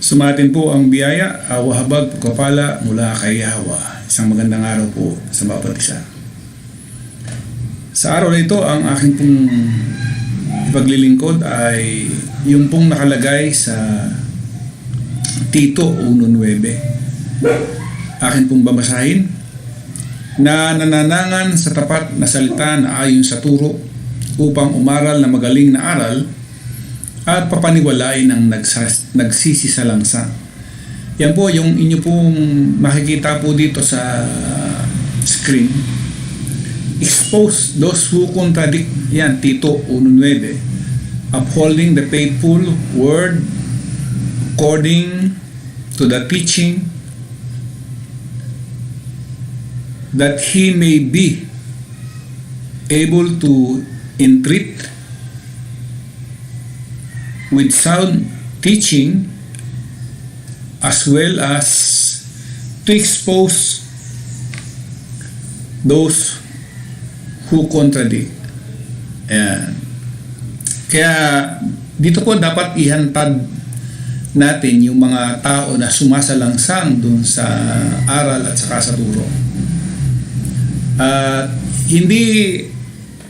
Sumatin po ang biyaya, awa habag, pagkapala mula kay Yahweh. Isang magandang araw po sa bawat isa. Sa araw na ito, ang aking pong ipaglilingkod ay yung pong nakalagay sa Tito 1:9. Akin pong babasahin na nananangan sa tapat na salita na ayon sa turo upang umaral na magaling na aral at papaniwalain ang nagsisisalangsa. Yan po yung inyo pong makikita po dito sa screen. Expose those who contradict. Yan, Tito 1:9. Upholding the faithful word according to the teaching, that he may be able to entreat with sound teaching as well as to expose those who contradict. Ayan. Kaya dito po dapat ihantad natin yung mga tao na sumasalangsang dun sa aral at saka sa turo. Hindi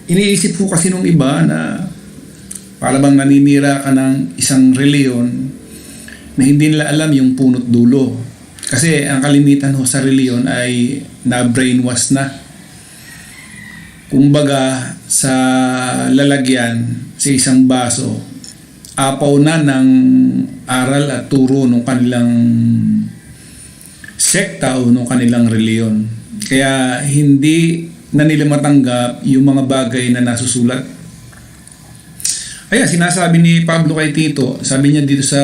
iniisip ko kasi nung iba na para bang naninira ka ng isang reliyon na hindi nila alam yung punot dulo. Kasi ang kalimitan ho sa reliyon ay na-brainwash na. Kumbaga sa lalagyan sa isang baso, apaw na ng aral at turo ng kanilang sekta o ng kanilang reliyon. Kaya hindi na nila matanggap yung mga bagay na nasusulat. Ayan, sinasabi ni Pablo kay Tito, sabi niya dito sa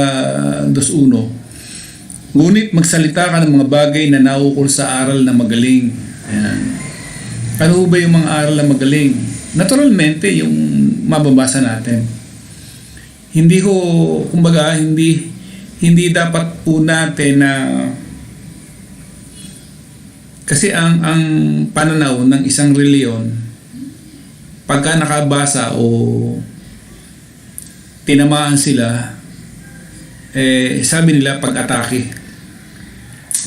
2:1, ngunit magsalita ka ng mga bagay na naukol sa aral na magaling. Ayan. Ano ba yung mga aral na magaling? Naturalmente, yung mababasa natin. Hindi dapat po natin na kasi ang pananaw ng isang reliyon, pagka nakabasa o tinamaan sila, sabi nila pag-atake,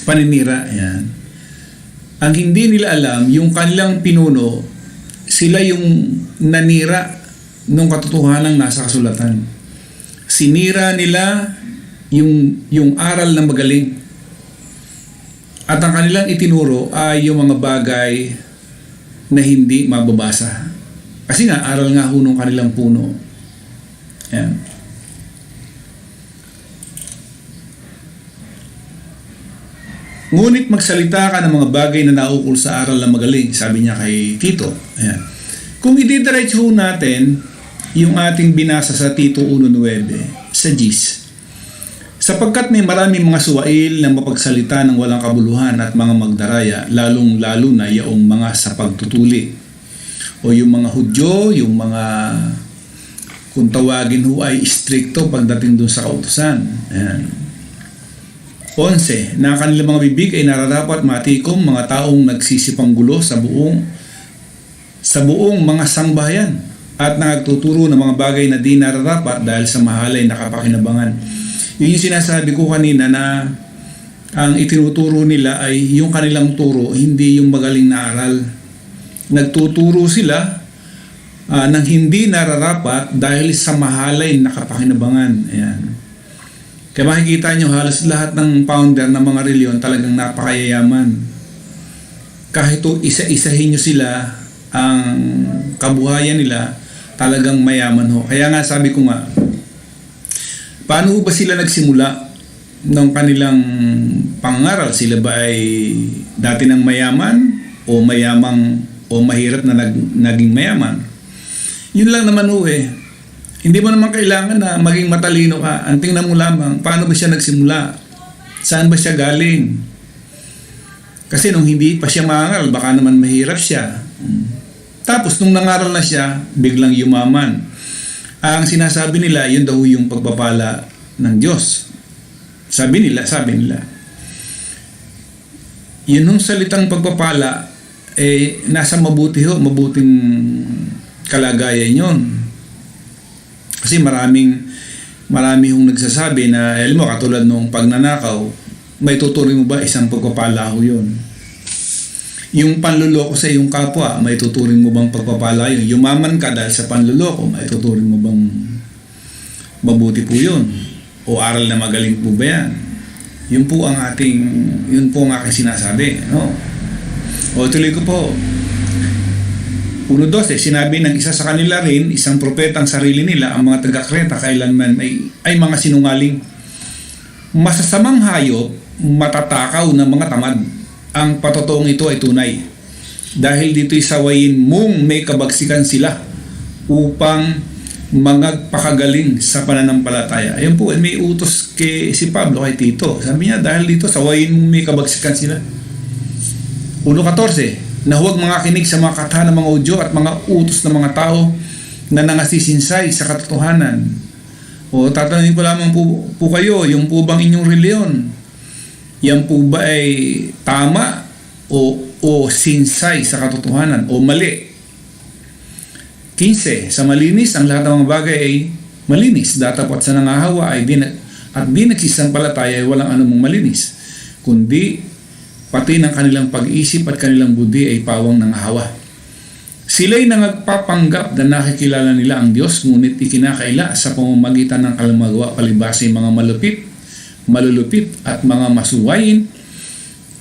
paninira. Yan. Ang hindi nila alam, yung kanilang pinuno, sila yung nanira ng katotohanan nasa kasulatan. Sinira nila yung aral na magaling. At ang kanilang itinuro ay yung mga bagay na hindi mababasa. Kasi nga, aral nga ho ng kanilang puno. Ayan. Ngunit magsalita ka ng mga bagay na naukol sa aral na magaling, sabi niya kay Tito. Ayan. Kung ididiretso natin yung ating binasa sa Tito 1:9 sa GIS, sapagkat may maraming mga suwail na mapagsalita ng walang kabuluhan at mga magdaraya, lalong-lalo na yaong mga sa pagtutuli. O yung mga Hudyo, yung mga kung tawagin ho ay istrikto pagdating dun sa kautusan. Ayan. 11. Na kanilang mga bibig ay nararapat matikom mga taong nagsisipanggulo sa buong mga sangbahayan at nagtuturo ng mga bagay na di nararapat dahil sa mahalay na kapakinabangan. Yun yung sinasabi ko kanina na ang itinuturo nila ay yung kanilang turo, hindi yung magaling na aral. Nagtuturo sila ng hindi nararapat dahil sa mahalay na kapakinabangan. Ayan. Kaya makikita nyo halos lahat ng founder ng mga reliyon talagang napakayayaman. Kahit isa-isahin nyo sila, ang kabuhayan nila talagang mayaman ho. Kaya nga sabi ko nga, paano ba sila nagsimula ng kanilang pangaral? Sila ba ay dati ng mayaman o mayamang o mahirap na naging mayaman? Yun lang naman ho eh. Hindi mo naman kailangan na maging matalino ka. Ang tingnan mo lamang, paano ba siya nagsimula? Saan ba siya galing? Kasi nung hindi pa siya mangaral, baka naman mahirap siya. Tapos nung nangaral na siya, biglang yumaman. Ang sinasabi nila, yun daw yung pagpapala ng Diyos. Sabi nila. Yun yung salitang pagpapala, nasa mabuting kalagayan yun. Kasi maraming marami hong nagsasabi na, alam mo, katulad nung pagnanakaw, may tuturing mo ba isang pagpapala ho yun? Yung panluloko sa iyong kapwa, may tuturing mo bang pagpapala yun? Yumaman ka dahil sa panluloko, may tuturing mo bang mabuti po yun? O aral na magaling po ba yan? Yun po ang aking sinasabi. No? O tuloy ko po. 1:12, sinabi ng isa sa kanila rin, isang propeta ang sarili nila, ang mga taga-Kreta kailanman ay mga sinungaling. Masasamang hayop, matatakaw ng mga tamad. Ang patotoong ito ay tunay. Dahil dito'y sawayin mong may kabagsikan sila upang magpakagaling sa pananampalataya. Ayun po, may utos si Pablo kay Tito. Sabi niya, dahil dito sawayin mong may kabagsikan sila. 1:14, na huwag mga kinig sa mga kata ng mga udyo at mga utos ng mga tao na nangasisinsay sa katotohanan. O tatanungin ko lamang po kayo, yung po bang inyong reliyon, yan po ba ay tama o sinsay sa katotohanan o mali? 15, sa malinis, ang lahat ng mga bagay ay malinis. Datapot sa nangahawa di nagsisampalataya ay walang anumang malinis, kundi pati ng kanilang pag-isip at kanilang budi ay pawang nangahawa. Sila'y nagpapanggap na nakikilala nila ang Diyos, ngunit ikinakaila sa pamamagitan ng kalamagawa palibasa mga malulupit at mga masuwayin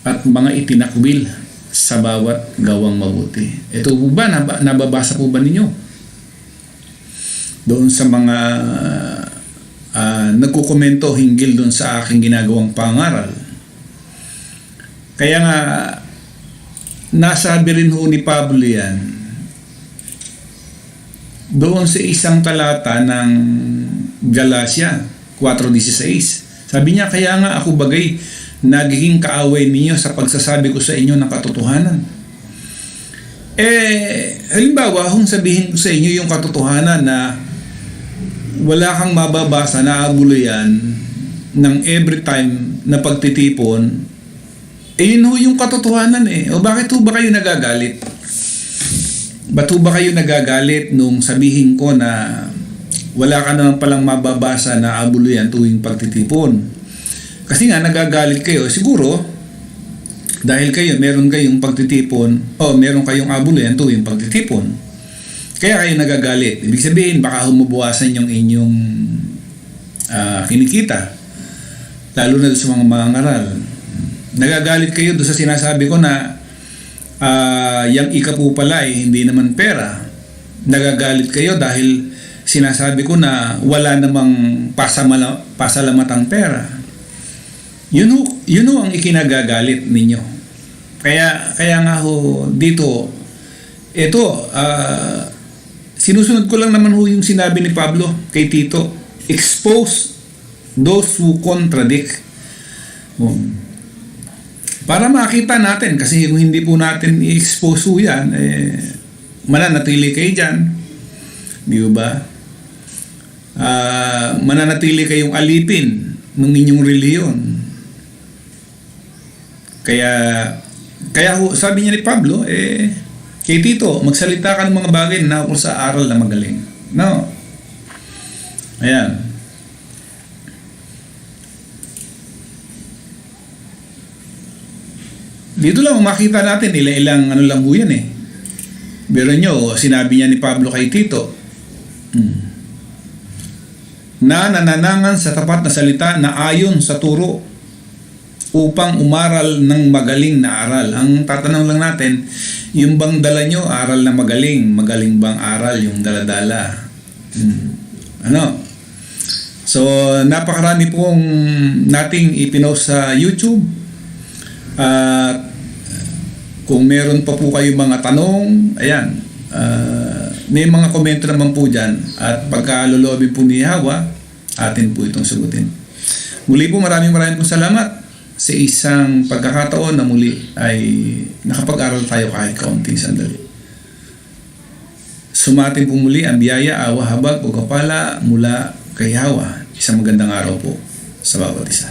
at mga itinakwil sa bawat gawang mabuti. Ito po ba, nababasa po ba ninyo? Doon sa mga nagkukomento hinggil doon sa aking ginagawang pangaral. Kaya nga, nasabi rin ho ni Pablo yan, doon sa isang talata ng Galatia 4:16. Sabi niya, kaya nga ako bagay nagiging kaaway ninyo sa pagsasabi ko sa inyo ng katotohanan. Halimbawa, kung sabihin ko sa inyo yung katotohanan na wala kang mababasa na abuluyan ng every time na pagtitipon, yun ho yung katotohanan O bakit ho ba kayo nagagalit? Ba't ho ba kayo nagagalit nung sabihin ko na wala ka naman palang mababasa na abuluyan tuwing pagtitipon? Kasi nga nagagalit kayo, siguro dahil meron kayong pagtitipon o meron kayong abuluyan tuwing pagtitipon. Kaya kayo nagagalit. Ibig sabihin, baka humubawasan yung inyong kinikita, lalo na sa mga mangangaral. Nagagalit kayo doon sa sinasabi ko na yung ika po pala hindi naman pera. Nagagalit kayo dahil sinasabi ko na wala namang pasalamatang pera. Yun ho ang ikinagagalit ninyo. Kaya nga ho dito, ito, sinusunod ko lang naman ho yung sinabi ni Pablo kay Tito, expose those who contradict. Para makita natin, kasi kung hindi po natin i-expose ho yan, mananatili kayo dyan. Di ba? Mananatili kayong alipin ng inyong reliyon. Kaya sabi niya ni Pablo, kay Tito, magsalita ka ng mga bagay na ako sa aral na magaling. No? Ayan. Dito lang makita natin, ilang ano lang po yan Pero nyo, sinabi niya ni Pablo kay Tito, na nananangan sa tapat na salita na ayon sa turo upang umaral ng magaling na aral. Ang tatanong lang natin, yung bang dala nyo, aral na magaling? Magaling bang aral yung daladala? So, napakarami pong nating ipinost sa YouTube. At kung meron pa po kayong mga tanong, ayan, may mga komento naman po dyan. At pagkalulobin po ni Hawa, atin po itong sagutin. Muli po, maraming pong salamat sa isang pagkakataon na muli ay nakapag-aral tayo kahit kaunting sandali. Sumatin po muli ang biyaya, awa, habag, pagkapala mula kay Hawa. Isang magandang araw po sa bawat isa.